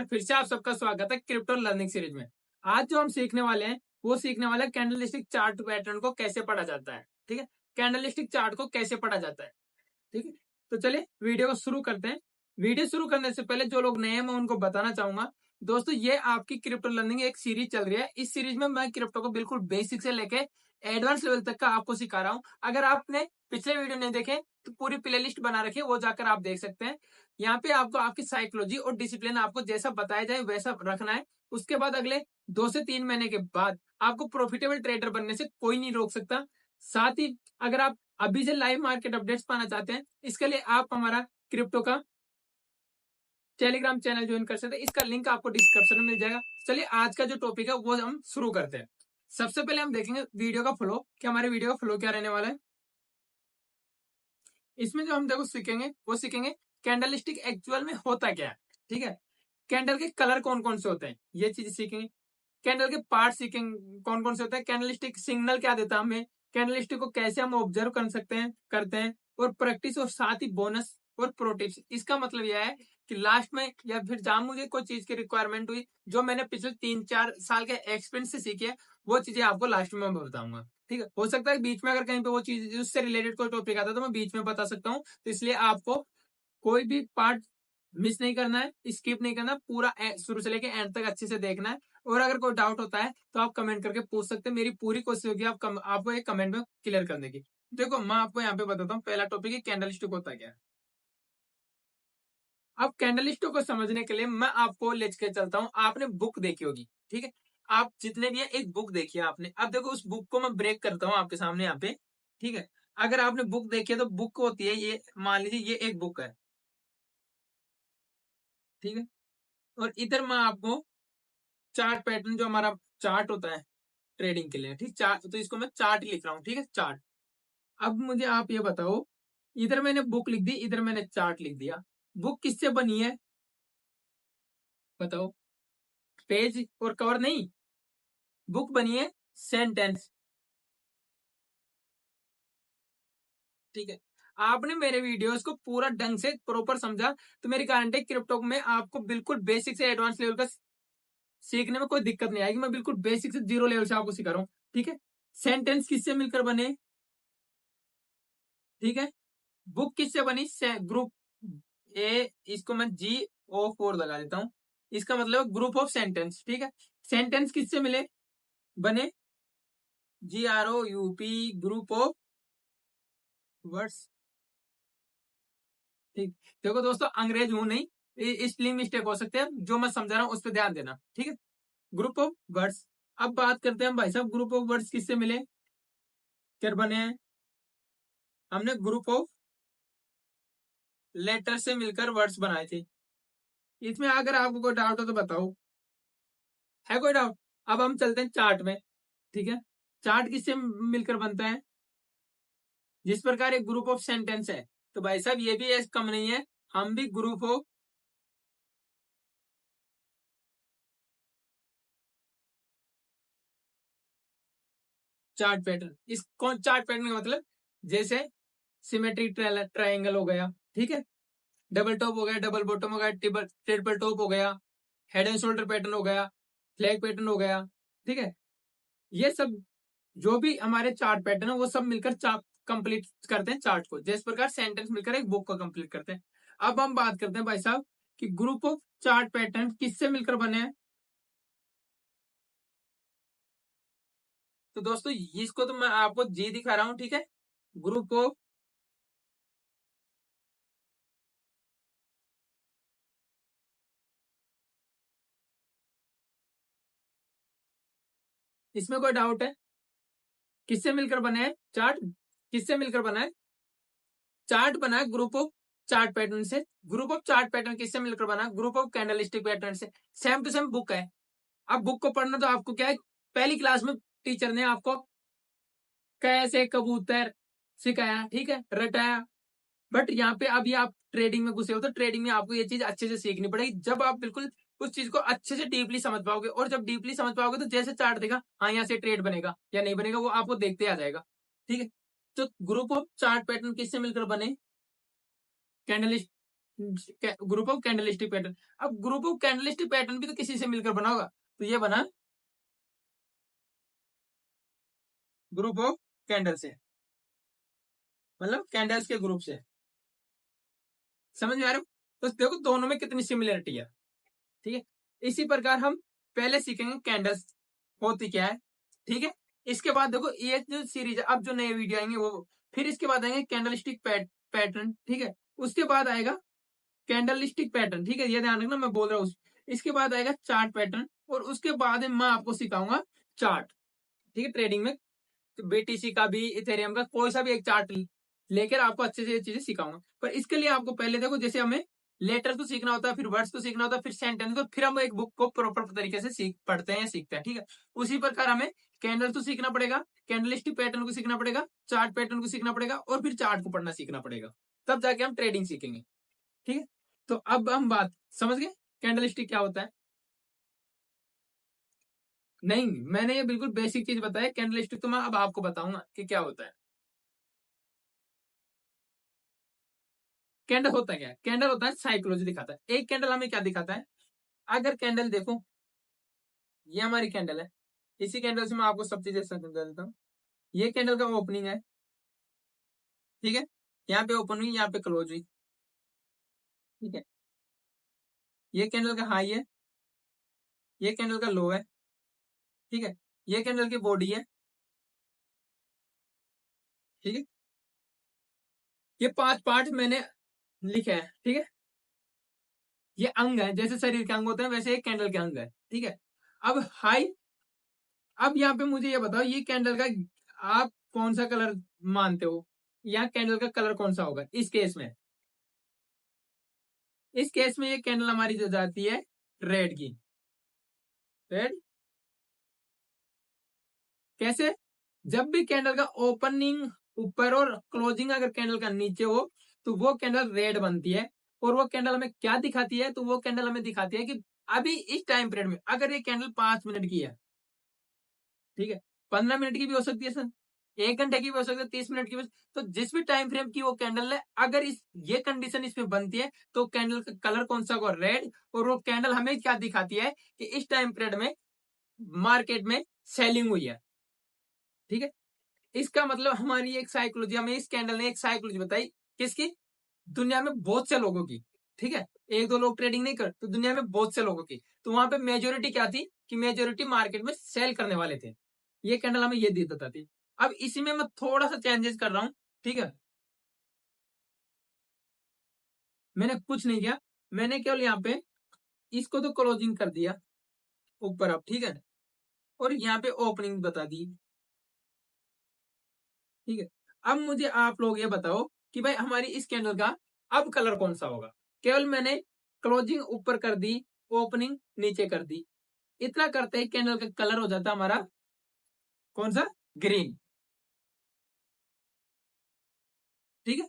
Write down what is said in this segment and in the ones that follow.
बार फिर से आप सबका स्वागत है क्रिप्टो लर्निंग सीरीज में। आज जो हम सीखने वाले हैं वो सीखने वाले हैं कैंडलस्टिक चार्ट पैटर्न को कैसे पढ़ा जाता है। ठीक है, कैंडलस्टिक चार्ट को कैसे पढ़ा जाता है। ठीक है, तो चलिए वीडियो को शुरू करते हैं। वीडियो शुरू करने से पहले जो लोग नए हैं मैं उनको बताना चाहूंगा दोस्तों, ये आपकी क्रिप्टो लर्निंग एक सीरीज चल रही है। इस सीरीज में मैं क्रिप्टो को बिल्कुल बेसिक से लेके एडवांस लेवल तक का आपको सिखा रहा हूँ। अगर आपने पिछले वीडियो नहीं देखे तो पूरी प्लेलिस्ट बना रखी है, वो जाकर आप देख सकते हैं। यहाँ पे आपको आपकी साइकोलॉजी और डिसिप्लिन आपको जैसा बताया जाए वैसा रखना है। उसके बाद अगले 2 से 3 महीने के बाद आपको प्रॉफिटेबल ट्रेडर बनने से कोई नहीं रोक सकता। साथ ही अगर आप अभी से लाइव मार्केट अपडेट्स पाना चाहते हैं, इसके लिए आप हमारा क्रिप्टो का टेलीग्राम चैनल ज्वाइन कर सकते हैं। इसका लिंक आपको डिस्क्रिप्शन में मिल जाएगा। चलिए आज का जो टॉपिक है वो हम शुरू करते हैं। सबसे पहले हम देखेंगे वीडियो का फ्लो, कि हमारे वीडियो का फ्लो क्या रहने वाला है। इसमें जो हम देखो सीखेंगे वो सीखेंगे कैंडलस्टिक एक्चुअल में होता क्या है। ठीक है, कैंडल के कलर कौन कौन से होते हैं ये चीज सीखेंगे। कैंडल के पार्ट सीखेंगे कौन कौन से होते हैं। कैंडलस्टिक सिग्नल क्या देता है हमें, कैंडलस्टिक को कैसे हम ऑब्जर्व कर सकते हैं करते हैं, और प्रैक्टिस और साथ ही बोनस और प्रो टिप्स। इसका मतलब यह है कि लास्ट में या फिर जहां मुझे कोई चीज की रिक्वायरमेंट हुई, जो मैंने पिछले 3-4 साल के एक्सपीरियंस से सीखी है, वो चीजें आपको लास्ट में मैं बताऊंगा। ठीक है, हो सकता है बीच में अगर कहीं पे वो चीज उससे रिलेटेड कोई टॉपिक आता है तो मैं बीच में बता सकता हूँ। तो इसलिए आपको कोई भी पार्ट मिस नहीं करना है, स्किप नहीं करना, पूरा शुरू से लेके एंड तक अच्छे से देखना है। और अगर कोई डाउट होता है तो आप कमेंट करके पूछ सकते हैं। मेरी पूरी कोशिश होगी आपको एक कमेंट में क्लियर करने की। देखो मैं आपको यहाँ पे बताता हूँ, पहला टॉपिक है कैंडलस्टिक होता क्या है। अब कैंडलस्टिक को समझने के लिए मैं आपको ले के चलता हूँ। आपने बुक देखी होगी, ठीक है, आप जितने भी है एक बुक देखी है आपने। अब देखो उस बुक को मैं ब्रेक करता हूँ आपके सामने यहाँ पे। ठीक है, अगर आपने बुक देखी है तो बुक होती है ये, मान लीजिए ये एक बुक है। ठीक है, और इधर मैं आपको चार्ट पैटर्न, जो हमारा चार्ट होता है ट्रेडिंग के लिए, ठीक, चार्ट, तो इसको मैं चार्ट लिख रहा हूँ। ठीक है, चार्ट। अब मुझे आप ये बताओ, इधर मैंने बुक लिख दी, इधर मैंने चार्ट लिख दिया। बुक किससे बनी है बताओ, पेज और कवर नहीं, बुक बनी है सेंटेंस। ठीक है, आपने मेरे वीडियोस को पूरा ढंग से प्रॉपर समझा तो मेरी गारंटी है क्रिप्टो में आपको बिल्कुल बेसिक से एडवांस लेवल का सीखने में कोई दिक्कत नहीं आएगी। मैं बिल्कुल बेसिक से 0 लेवल से आपको सिखा रहा हूँ। ठीक है, सेंटेंस किससे मिलकर बने, ठीक है, बुक किससे बनी, ग्रुप ए, इसको मैं G O 4 लगा देता हूं, इसका मतलब ग्रुप ऑफ सेंटेंस। ठीक है, सेंटेंस किससे मिले बने, GROUP, ग्रुप ऑफ वर्ड्स। ठीक, देखो दोस्तों अंग्रेज हूं नहीं, स्पेलिंग मिस्टेक हो सकते हैं, जो मैं समझा रहा हूं उस पर ध्यान देना। ठीक है, ग्रुप ऑफ वर्ड्स। अब बात करते हैं भाई साहब, ग्रुप ऑफ वर्ड्स किससे मिले, क्या बने हैं, हमने ग्रुप ऑफ लेटर से मिलकर वर्ड्स बनाए थे। इसमें अगर आपको कोई डाउट हो तो बताओ, है कोई डाउट। अब हम चलते हैं चार्ट में। ठीक है, चार्ट किससे मिलकर बनता है, जिस प्रकार एक ग्रुप ऑफ सेंटेंस है, तो भाई साहब ये भी ऐसा कम नहीं है, हम भी ग्रुप ऑफ चार्ट पैटर्न। इस कौन चार्ट पैटर्न का मतलब, जैसे सिमेट्रिक ट्रायंगल हो गया, ठीक है, डबल टॉप हो गया, डबल बॉटम हो गया, ट्रिपल टॉप हो गया, हेड एंड शोल्डर पैटर्न हो गया, फ्लैग पैटर्न हो गया। ठीक है, ये सब जो भी हमारे चार्ट पैटर्न है वो सब मिलकर कंप्लीट करते हैं चार्ट को, जिस प्रकार सेंटेंस मिलकर एक बुक को कंप्लीट करते हैं। अब हम बात करते हैं भाई साहब कि ग्रुप ऑफ चार्ट पैटर्न किससे मिलकर बने हैं। तो दोस्तों इसको तो मैं आपको जी दिखा रहा हूं। ठीक है, ग्रुप ऑफ इसमें कोई डाउट है, किससे मिलकर बने हैं चार्ट, किससे मिलकर बना है चार्ट, बना है ग्रुप ऑफ चार्ट पैटर्न से। ग्रुप ऑफ चार्ट पैटर्न किससे मिलकर बना, ग्रुप ऑफ कैंडलस्टिक पैटर्न से। सेम टू सेम बुक है। अब बुक को पढ़ना तो आपको क्या है, पहली क्लास में टीचर ने आपको कैसे कबूतर सिखाया, ठीक है, रटाया। बट यहाँ पे अभी आप ट्रेडिंग में घुसे हो तो ट्रेडिंग में आपको ये चीज अच्छे से सीखनी पड़ेगी। जब आप बिल्कुल उस चीज को अच्छे से डीपली समझ पाओगे, और जब डीपली समझ पाओगे तो जैसे चार्ट देगा, हाँ यहाँ से ट्रेड बनेगा या नहीं बनेगा वो आपको देखते आ जाएगा। ठीक है, तो ग्रुप ऑफ चार्ट पैटर्न किससे मिलकर बने, candle group of candlestick pattern. अब ग्रुप ऑफ कैंडलस्टिक पैटर्न भी तो किसी से मिलकर बना होगा, तो ये बना ग्रुप ऑफ कैंडल से, मतलब कैंडल्स के ग्रुप से। समझ में आ रहे हो? तो देखो दोनों में कितनी सिमिलरिटी है। ठीक है, इसी प्रकार हम पहले सीखेंगे कैंडल्स होती क्या है। ठीक है, इसके बाद देखो ये जो सीरीज है, अब जो नए वीडियो आएंगे वो, फिर इसके बाद आएंगे कैंडलस्टिक पैटर्न। ठीक है, उसके बाद आएगा कैंडलस्टिक पैटर्न। ठीक है, ये ध्यान रखना मैं बोल रहा हूँ। इसके बाद आएगा चार्ट पैटर्न, और उसके बाद मैं आपको सिखाऊंगा चार्ट। ठीक है, ट्रेडिंग में बीटीसी का भी, इथेरियम का कोई सा भी एक चार्ट लेकर आपको अच्छे से ये चीजें सिखाऊंगा। पर इसके लिए आपको पहले देखो, जैसे हमें लेटर तो सीखना होता है, फिर वर्ड्स तो सीखना होता है, फिर सेंटेंस, तो फिर हम एक बुक को प्रॉपर तरीके से पढ़ते हैं, सीखते हैं। ठीक है, उसी प्रकार हमें कैंडल तो सीखना पड़ेगा, कैंडलस्टिक पैटर्न को सीखना पड़ेगा, चार्ट पैटर्न को सीखना पड़ेगा, और फिर चार्ट को पढ़ना सीखना पड़ेगा, तब जाके हम ट्रेडिंग सीखेंगे। ठीक है, तो अब हम बात समझ गए कैंडलस्टिक क्या होता है। नहीं, मैंने ये बिल्कुल बेसिक चीज बताया। कैंडलस्टिक तो मैं अब आपको बताऊंगा कि क्या होता है। कैंडल होता है क्या? कैंडल होता है साइकोलॉजी दिखाता है। एक कैंडल हमें क्या दिखाता है? अगर कैंडल देखो, ये हमारी कैंडल है, इसी कैंडल से मैं आपको सब चीजें समझा देता हूँ। ये कैंडल का ओपनिंग है, ठीक है, यहाँ पे ओपन हुई, यहाँ पे क्लोज हुई। ठीक है, ये कैंडल का हाई है, ये कैंडल का लो है। ठीक है, ये कैंडल की बॉडी है। ठीक है, ये 5 पार्ट मैंने लिखे हैं। ठीक है, ये अंग है, जैसे शरीर के अंग होते हैं वैसे एक कैंडल के अंग है। ठीक है, अब हाई, अब यहाँ पे मुझे ये बताओ, ये कैंडल का आप कौन सा कलर मानते हो? यहाँ कैंडल का कलर कौन सा होगा इस केस में? इस केस में ये कैंडल हमारी जो जाती है रेड की। रेड कैसे? जब भी कैंडल का ओपनिंग ऊपर और क्लोजिंग अगर कैंडल का नीचे हो, तो वो कैंडल रेड बनती है। और वो कैंडल हमें क्या दिखाती है? तो वो कैंडल हमें दिखाती है कि अभी इस टाइम पीरियड में, अगर ये कैंडल 5 मिनट की है, ठीक है, 15 मिनट की भी हो सकती है सर, 1 घंटे की भी हो सकती है, 30 मिनट की भी। तो जिस भी टाइम फ्रेम की वो कैंडल है, अगर इस ये कंडीशन इसमें बनती है, तो कैंडल का कलर कौन सा होगा? रेड। और वो कैंडल हमें क्या दिखाती है कि इस टाइम पीरियड में मार्केट में सेलिंग हुई है। ठीक है, इसका मतलब हमारी एक साइकोलॉजी, हमें इस कैंडल ने एक साइकोलॉजी बताई, किसकी? दुनिया में बहुत से लोगों की। ठीक है, एक दो लोग ट्रेडिंग नहीं कर, तो दुनिया में बहुत से लोगों की। तो वहां पे मेजोरिटी क्या थी कि मेजोरिटी मार्केट में सेल करने वाले थे। ये कैंडल हमें ये बताती। अब इसी में मैं थोड़ा सा चेंजेस कर रहा हूं। ठीक है, मैंने कुछ नहीं किया, मैंने केवल यहाँ पे इसको तो क्लोजिंग कर दिया ऊपर अब। ठीक है, और यहाँ पे ओपनिंग बता दी। ठीक है, अब मुझे आप लोग ये बताओ कि भाई हमारी इस कैंडल का अब कलर कौन सा होगा? केवल मैंने क्लोजिंग ऊपर कर दी, ओपनिंग नीचे कर दी, इतना करते ही कैंडल का कलर हो जाता हमारा कौन सा? ग्रीन। ठीक है,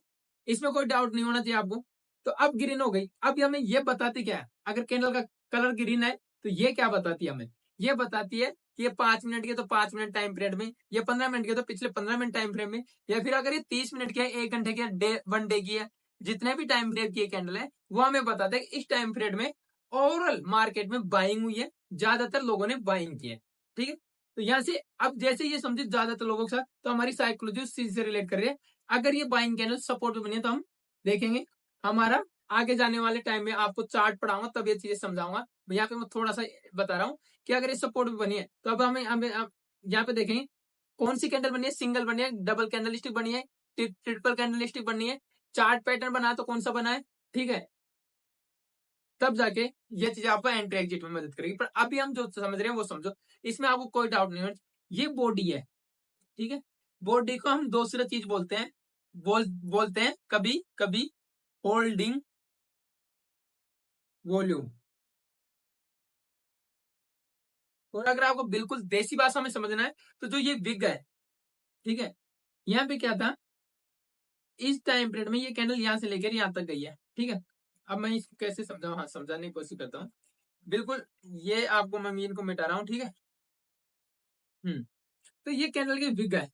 इसमें कोई डाउट नहीं होना चाहिए आपको। तो अब ग्रीन हो गई। अब हमें ये बताती क्या है? अगर कैंडल का कलर ग्रीन है, तो ये क्या बताती है हमें? ये बताती है कि ये 5 मिनट की, तो 5 मिनट टाइम पीरियड में, ये 15 मिनट की, तो पिछले 15 मिनट टाइम फ्रेम में, या फिर अगर ये 30 मिनट की है, 1 घंटे की है, डे 1 डे की है, जितने भी टाइम पीरियड की कैंडल है, वो हमें बताता है कि इस टाइम पीरियड में ओवरऑल मार्केट में बाइंग हुई है, ज्यादातर लोगों ने बाइंग की है। ठीक है, तो यहाँ से अब जैसे ये समझे ज्यादातर लोगों के साथ, तो हमारी साइकोलॉजी उस चीज से रिलेट कर रही है। अगर ये बाइंग कैंडल सपोर्ट पे बनी है, तो हम देखेंगे हमारा आगे जाने वाले टाइम में आपको चार्ट पढ़ाऊंगा, तब ये चीजें समझाऊंगा। यहाँ पे मैं थोड़ा सा बता रहा हूँ कि अगर ये सपोर्ट पे बनी है, तो अब हमें यहाँ पे देखेंगे कौन सी कैंडल बनी है, सिंगल बनी है, डबल कैंडल स्टिक बनी है, ट्रिपल कैंडल स्टिक बनी है, चार्ट पैटर्न बना है तो कौन सा बना है। ठीक है, तब जाके ये चीज आपको एंट्री एग्जिट में मदद करेगी। पर अभी हम जो समझ रहे हैं वो समझो, इसमें आपको कोई डाउट नहीं हो। ये बॉडी है, ठीक है, बॉडी को हम दूसरा चीज बोलते हैं, बोलते हैं कभी कभी होल्डिंग वॉल्यूम। और अगर आपको बिल्कुल देसी भाषा में समझना है, तो जो ये विग है, ठीक है, यहाँ पे क्या था, इस टाइम पीरियड में ये कैंडल यहां से लेकर यहां तक गई है। ठीक है, अब मैं इसको कैसे समझाऊं? हाँ, समझाने की कोशिश करता हूँ। बिल्कुल, ये आपको मैं मीन को मिटा रहा हूँ। ठीक है, तो ये कैंडल की विग है।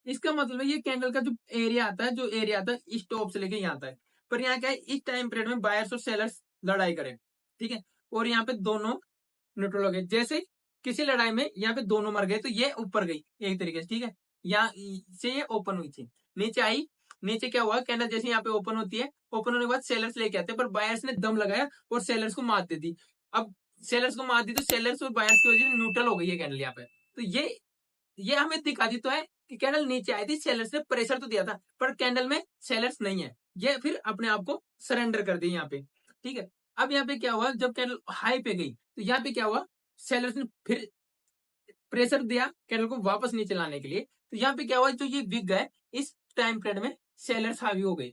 इसका मतलब है ये कैंडल का जो एरिया आता है, जो एरिया आता है इस टॉप से लेके यहाँ तक, पर यहाँ क्या है, इस टाइम पीरियड में बायर्स और सेलर्स लड़ाई करें, ठीक है, और यहाँ पे दोनों न्यूट्रल हो गए। जैसे किसी लड़ाई में यहाँ पे दोनों मर गए तो ये ऊपर गई एक तरीके से, ठीक है, यहाँ से ये ओपन हुई थी, नीचे आई, नीचे क्या हुआ, कैंडल जैसे यहाँ पे ओपन होती है, ओपन होने के बाद सेलर्स लेके आते हैं, पर बायर्स ने दम लगाया और सेलर्स को मात दे दी। अब सेलर्स को मात दी तो सेलर्स और बायर्स की वजह से न्यूट्रल हो गई है कैंडल यहाँ पे। तो ये हमें दिखाती तो है कि कैंडल नीचे आई थी, सेलर्स ने प्रेशर तो दिया था, पर कैंडल में सेलर्स नहीं है, ये फिर अपने आप को सरेंडर कर दी यहाँ पे, ठीक है। अब यहाँ पे क्या हुआ, जब कैंडल हाई पे गई तो यहाँ पे क्या हुआ, सेलर्स ने फिर प्रेशर दिया कैंडल को वापस नीचे लाने के लिए। तो यहाँ पे क्या हुआ, जो ये विग गए इस टाइम पीरियड में सेलर्स हावी हो गए,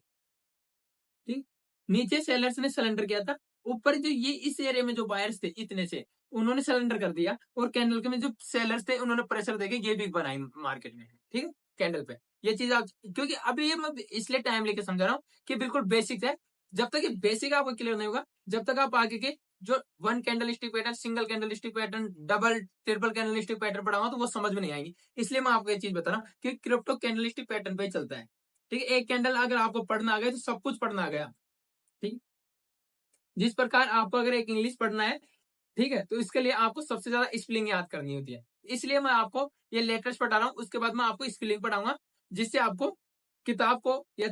ठीक, नीचे सेलर्स ने सरेंडर किया था, ऊपर जो ये इस एरिया में जो बायर्स थे इतने से उन्होंने सरेंडर कर दिया, और कैंडल के में जो सेलर्स थे उन्होंने प्रेशर देके ये बिग बनाई मार्केट में, ठीक है, कैंडल पे। ये चीज आप, क्योंकि अभी ये मैं इसलिए टाइम लेके समझा रहा हूँ कि बिल्कुल बेसिक है, जब तक ये बेसिक आपको क्लियर नहीं होगा, जब तक आप आगे के जो one candle stick pattern, single candle stick pattern, double triple candle stick pattern पढ़ाऊंगा तो वो समझ में नहीं आएगी। इसलिए मैं आपको ये चीज बता रहा हूँ कि क्रिप्टो कैंडल स्टिक पैटर्न पे ही चलता है, ठीक है। एक कैंडल अगर आपको पढ़ना आ गया तो सब कुछ पढ़ना आ गया, ठीक। जिस प्रकार आपको अगर एक इंग्लिश पढ़ना है, ठीक है, तो इसके लिए आपको सबसे ज्यादा स्पेलिंग याद करनी होती है, इसलिए मैं आपको ये लेटेस्ट पढ़ा रहा हूँ, उसके बाद मैं आपको स्पेलिंग पढ़ाऊंगा, जिससे आपको किताब को या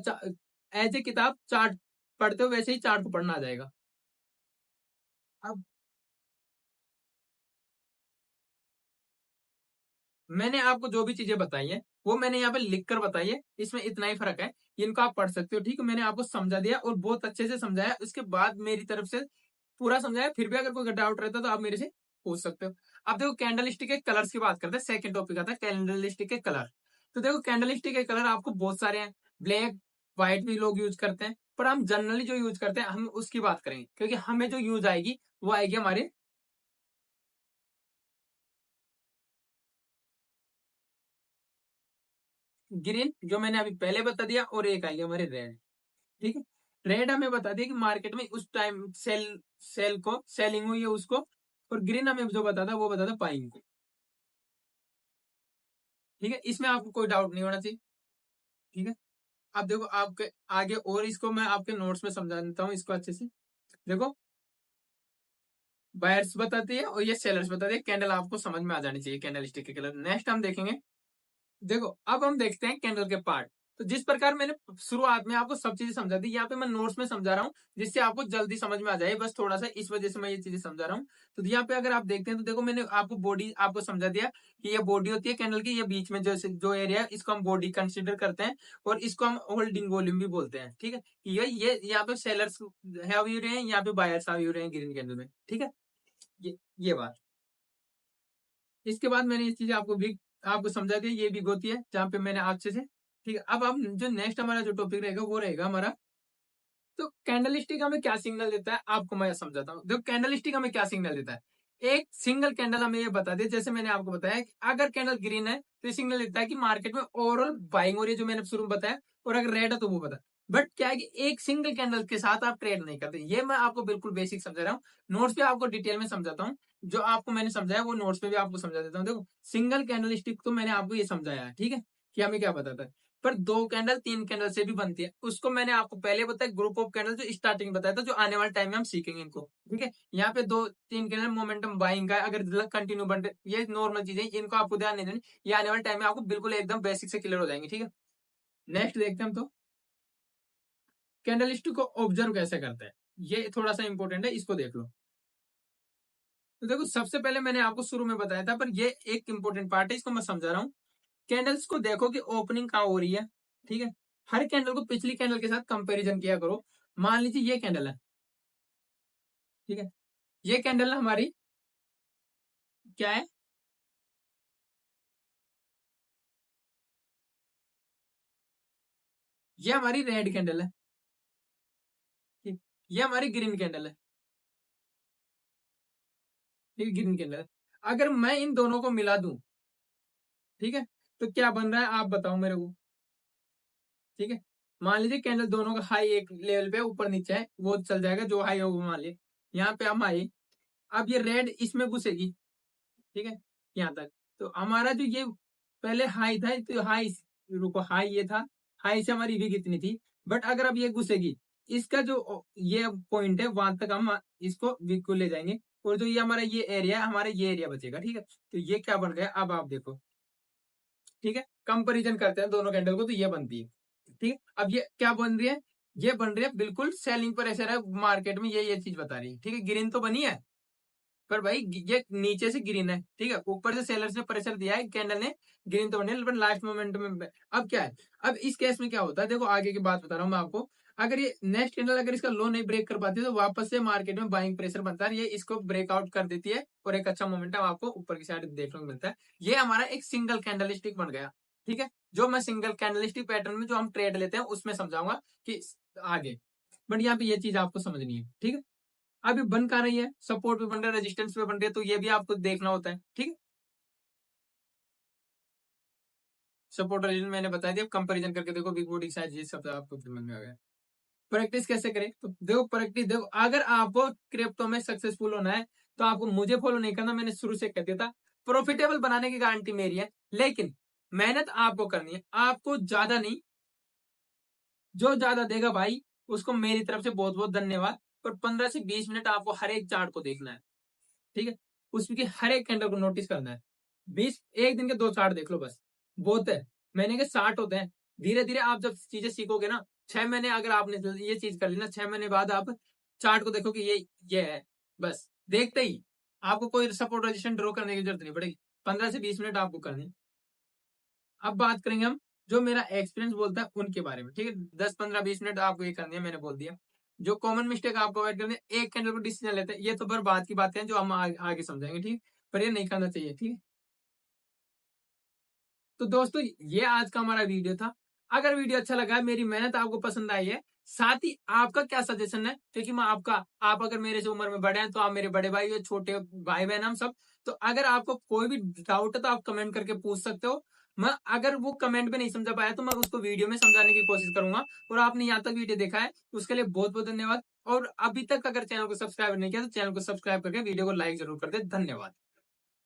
एज ए किताब चार्ट पढ़ते हो वैसे ही चार्ट को पढ़ना आ जाएगा। अब मैंने आपको जो भी चीजें बताई है वो मैंने यहाँ पे लिख कर बताई है, इसमें इतना ही फर्क है, इनको आप पढ़ सकते हो, ठीक है। मैंने आपको समझा दिया और बहुत अच्छे से समझाया, उसके बाद मेरी तरफ से पूरा समझाया, फिर भी अगर कोई डाउट रहता तो आप मेरे से पूछ सकते हो। अब देखो कैंडल स्टिक के कलर्स की बात करते हैं, सेकंड टॉपिक आता है कैंडल स्टिक के कलर। तो देखो कैंडल स्टिक के कलर आपको बहुत सारे हैं, ब्लैक व्हाइट भी लोग यूज करते हैं, पर हम जनरली जो यूज करते हैं हम उसकी बात करेंगे, क्योंकि हमें जो यूज आएगी वो आएगी हमारे ग्रीन, जो मैंने अभी पहले बता दिया, और एक आएगी हमारे रेड, ठीक है। रेड हमें बता दिया कि मार्केट में उस टाइम सेल सेल को सेलिंग हुई है उसको, और ग्रीन हमें जो बताता वो बताता बाइंग को, ठीक है। इसमें आपको कोई डाउट नहीं होना चाहिए, ठीक है। अब देखो आपके आगे और इसको मैं आपके नोट्स में समझा देता हूँ इसको अच्छे से। देखो बायर्स बताती है और ये सेलर्स बताती है, कैंडल आपको समझ में आ जानी चाहिए कैंडल स्टिक के कलर। नेक्स्ट हम देखेंगे, देखो अब हम देखते हैं कैंडल के पार्ट। तो जिस प्रकार मैंने शुरुआत में आपको सब चीजें समझा दी, यहाँ पे मैं नोट्स में समझा रहा हूँ जिससे आपको जल्दी समझ में आ जाए, बस थोड़ा सा इस वजह से मैं ये चीजें समझा रहा हूँ। तो यहाँ पे अगर आप देखते हैं तो देखो मैंने आपको बॉडी आपको समझा दिया कि ये बॉडी होती है कैंडल की, ये बीच में जो जो एरिया है इसको हम बॉडी कंसिडर करते हैं, और इसको हम होल्डिंग वॉल्यूम भी बोलते हैं, ठीक है। ये यहाँ पे सेलर्स है हो रहे हैं, यहाँ पे बायर्स हो रहे हैं ग्रीन कैंडल में, ठीक है। ये बात, इसके बाद मैंने ये चीज आपको भी आपको समझा दी, ये भी होती है जहाँ पे मैंने आपसे से, ठीक है। अब हम जो नेक्स्ट हमारा जो टॉपिक रहेगा वो रहेगा हमारा, तो कैंडल स्टिक हमें क्या सिग्नल देता है आपको मैं समझाता हूँ। देखो कैंडल स्टिक हमें क्या सिग्नल देता है, एक सिंगल कैंडल हमें ये बता दे, जैसे मैंने आपको बताया कि अगर कैंडल ग्रीन है तो ये सिग्नल देता है कि मार्केट में ओवरऑल बाइंग हो रही है, जो मैंने शुरू में बताया, और अगर रेड है तो वो बता। बट क्या है कि एक सिंगल कैंडल के साथ आप ट्रेड नहीं करते, ये मैं आपको बिल्कुल बेसिक समझा रहा हूँ, नोट्स पे आपको डिटेल में समझाता हूँ, जो आपको मैंने समझाया वो नोट्स पे भी आपको समझा देता हूँ। देखो सिंगल कैंडल स्टिक तो मैंने आपको ये समझाया है, ठीक है, कि हमें क्या बताता है, पर दो कैंडल तीन कैंडल से भी बनती है, उसको मैंने आपको पहले बताया ग्रुप ऑफ कैंडल, जो स्टार्टिंग में बताया था, जो आने वाले टाइम में हम सीखेंगे इनको, ठीक है। यहाँ पे दो तीन कैंडल मोमेंटम बाइंग का है, अगर कंटिन्यू बन रहे, ये नॉर्मल चीजें इनको आपको ध्यान नहीं देनी, ये आने वाले टाइम में आपको बिल्कुल एकदम बेसिक से क्लियर हो जाएंगे, ठीक है। नेक्स्ट देखते हैं हम, तो कैंडल स्टिक को ऑब्जर्व कैसे करते हैं, ये थोड़ा सा इंपॉर्टेंट है, इसको देख लो। तो देखो सबसे पहले मैंने आपको शुरू में बताया था, पर ये एक इंपॉर्टेंट पार्ट है, इसको मैं समझा रहा हूँ। कैंडल्स को देखो कि ओपनिंग कहाँ हो रही है, ठीक है। हर कैंडल को पिछली कैंडल के साथ कंपैरिजन किया करो। मान लीजिए ये कैंडल है, ठीक है, ये कैंडल हमारी क्या है, ये हमारी रेड कैंडल है, ठीक, ये हमारी ग्रीन कैंडल है, ठीक, ग्रीन कैंडल है। अगर मैं इन दोनों को मिला दूं, ठीक है, तो क्या बन रहा है आप बताओ मेरे को, ठीक है। मान लीजिए कैंडल दोनों का हाई एक लेवल पे ऊपर नीचे है, वो चल जाएगा जो हाई होगा, मान लीजिए यहाँ पे हम हाई, अब ये रेड इसमें घुसेगी, ठीक है, यहाँ तक। तो हमारा जो ये पहले हाई था, तो हाई रुको हाई ये था, हाई से हमारी वी कितनी थी, बट अगर अब ये घुसेगी इसका जो ये पॉइंट है वहां तक हम इसको वीक को ले जाएंगे, और जो ये हमारा ये एरिया है, हमारा ये एरिया बचेगा। ठीक है, तो ये क्या बन गया अब आप देखो। ठीक है, कंपैरिजन करते हैं दोनों कैंडल को, तो ये बनती है। ठीक है, अब ये क्या बन रही है, ये बन रही है बिल्कुल सेलिंग प्रेशर है मार्केट में, ये चीज बता रही है। ठीक है, ग्रीन तो बनी है, पर भाई ये नीचे से ग्रीन है। ठीक है, ऊपर से सेलर्स ने प्रेशर दिया है, कैंडल ने ग्रीन तो बनी है, लेकिन लास्ट मोमेंट में अब क्या है, अब इस केस में क्या होता है, देखो आगे की बात बता रहा हूँ मैं आपको। अगर ये नेक्स्ट कैंडल अगर इसका लो नहीं ब्रेक कर पाती तो वापस से मार्केट में बाइंग प्रेशर बनता है, ये इसको ब्रेकआउट कर देती है और एक अच्छा मोमेंटम आपको ऊपर की साइड देखने को मिलता है। ये हमारा एक सिंगल कैंडलस्टिक बन गया। ठीक है, जो मैं सिंगल कैंडलस्टिक पैटर्न में जो हम ट्रेड लेते हैं उसमें समझाऊंगा कि आगे, बट यहाँ पे ये चीज आपको समझनी है। ठीक है, अभी बन कहाँ रही है, सपोर्ट पे बन रहा है, रेजिस्टेंस पे बन रही है, तो ये भी आपको देखना होता है। ठीक है, सपोर्ट रेजिस्टेंस मैंने बता दिया, कंपैरिजन करके देखो, बिग बॉडी साइज, ये सब आपको समझ में आ गया। प्रैक्टिस कैसे करें, तो देखो प्रैक्टिस देखो, अगर आपको क्रिप्टो में सक्सेसफुल होना है तो आपको मुझे फॉलो नहीं करना, मैंने शुरू से कह दिया था। प्रॉफिटेबल बनाने की गारंटी मेरी है, लेकिन मेहनत आपको करनी है, आपको ज्यादा नहीं, जो ज्यादा देगा भाई उसको मेरी तरफ से बहुत बहुत धन्यवाद। पर 15 से 20 मिनट आपको हर एक चार्ट को देखना है। ठीक है, उसकी हर एक कैंडल को नोटिस करना है। 1 दिन के 2 चार्ट देख लो बस, बहुत है। महीने के 60 होते हैं। धीरे धीरे आप जब चीजें सीखोगे ना, 6 महीने अगर आपने ये चीज कर ली ना, 6 महीने बाद आप चार्ट को देखो कि ये है, बस देखते ही आपको कोई सपोर्ट रेजिस्टेंस ड्रॉ करने की जरूरत नहीं पड़ेगी। 15 से 20 मिनट आपको करनी। अब बात करेंगे हम, जो मेरा एक्सपीरियंस बोलता है उनके बारे में। ठीक है, 10 15 20 मिनट आपको ये करनी है, मैंने बोल दिया। जो कॉमन मिस्टेक आपको अवॉइड करनी है, एक कैंडल को डिसीजन लेते हैं, ये तो फिर बात की बातें हैं जो हम आगे समझाएंगे। ठीक, पर ये नहीं करना चाहिए। ठीक है, तो दोस्तों ये आज का हमारा वीडियो था। अगर वीडियो अच्छा लगा है, मेरी मेहनत आपको पसंद आई है, साथ ही आपका क्या सजेशन है, क्योंकि मैं आपका, आप अगर मेरे से उम्र में बड़े हैं तो आप मेरे बड़े भाई हो, छोटे भाई बहन हम सब। तो अगर आपको कोई भी डाउट है तो आप कमेंट करके पूछ सकते हो। मैं अगर वो कमेंट में नहीं समझा पाया तो मैं उसको वीडियो में समझाने की कोशिश करूंगा। और आपने यहाँ तक वीडियो देखा है उसके लिए बहुत बहुत धन्यवाद। और अभी तक अगर चैनल को सब्सक्राइब नहीं किया तो चैनल को सब्सक्राइब करके वीडियो को लाइक जरूर कर दे। धन्यवाद।